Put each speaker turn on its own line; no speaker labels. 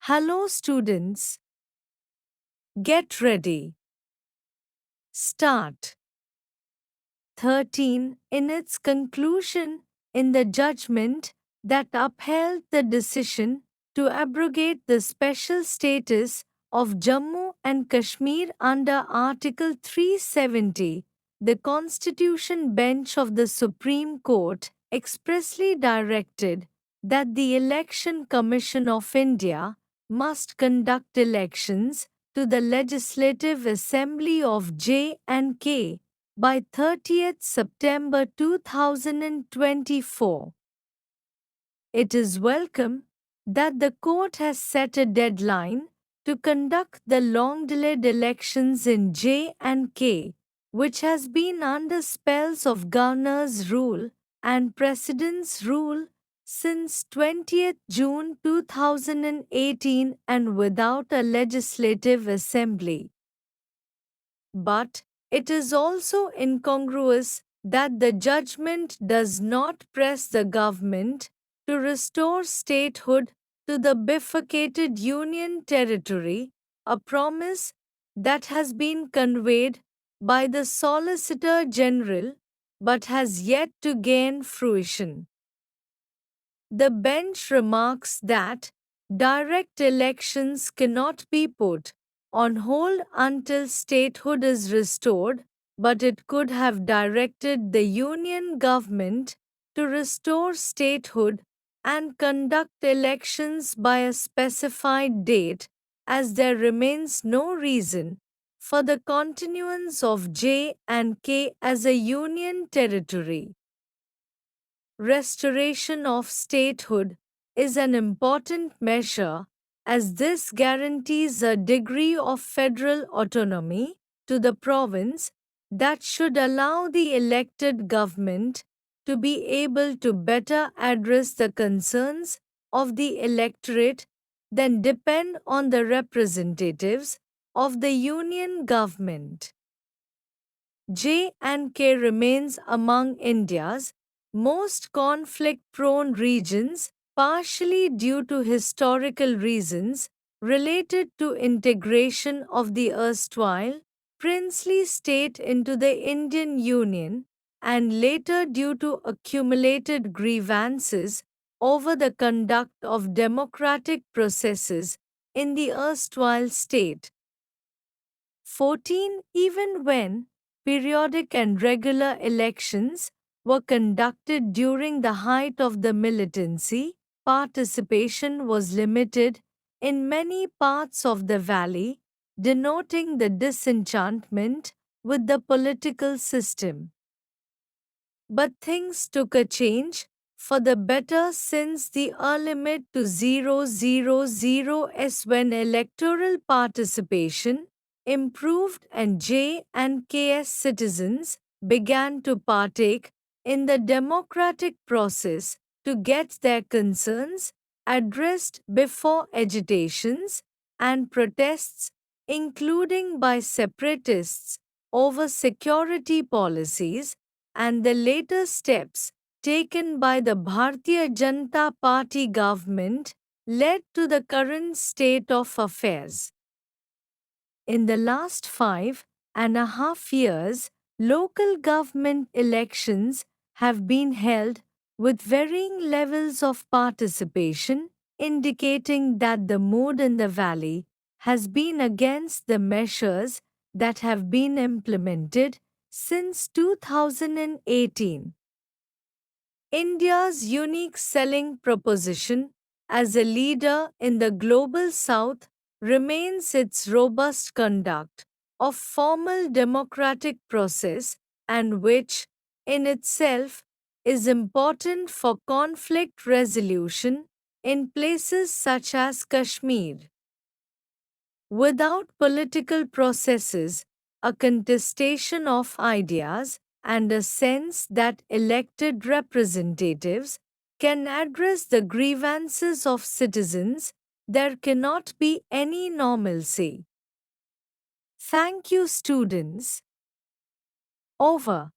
Hello students, get ready. Start. 13. In its conclusion, in the judgment that upheld the decision to abrogate the special status of Jammu and Kashmir under Article 370, the Constitution Bench of the Supreme Court expressly directed that the Election Commission of India must conduct elections to the Legislative Assembly of J&K by 30th September 2024. It is welcome that the court has set a deadline to conduct the long-delayed elections in J&K, which has been under spells of governor's rule and president's rule since 20th June 2018 and without a legislative assembly. But it is also incongruous that the judgment does not press the government to restore statehood to the bifurcated Union territory, a promise that has been conveyed by the Solicitor General but has yet to gain fruition. The bench remarks that direct elections cannot be put on hold until statehood is restored, but it could have directed the Union government to restore statehood and conduct elections by a specified date, as there remains no reason for the continuance of J&K as a Union territory. Restoration of statehood is an important measure as this guarantees a degree of federal autonomy to the province that should allow the elected government to be able to better address the concerns of the electorate than depend on the representatives of the union government. J&K remains among India's most conflict-prone regions, partially due to historical reasons related to integration of the erstwhile princely state into the Indian Union, and later due to accumulated grievances over the conduct of democratic processes in the erstwhile state. 14. Even when periodic and regular elections were conducted during the height of the militancy, participation was limited in many parts of the valley, denoting the disenchantment with the political system. But things took a change for the better since the limit to 000s when electoral participation improved and J&K's citizens began to partake in the democratic process to get their concerns addressed before agitations and protests, including by separatists, over security policies, and the later steps taken by the Bharatiya Janata Party government led to the current state of affairs. In the last 5.5 years, local government elections have been held with varying levels of participation, indicating that the mood in the valley has been against the measures that have been implemented since 2018. India's unique selling proposition as a leader in the global south remains its robust conduct of formal democratic process, and which, in itself, is important for conflict resolution in places such as Kashmir. Without political processes, a contestation of ideas, and a sense that elected representatives can address the grievances of citizens, there cannot be any normalcy. Thank you, students. Over.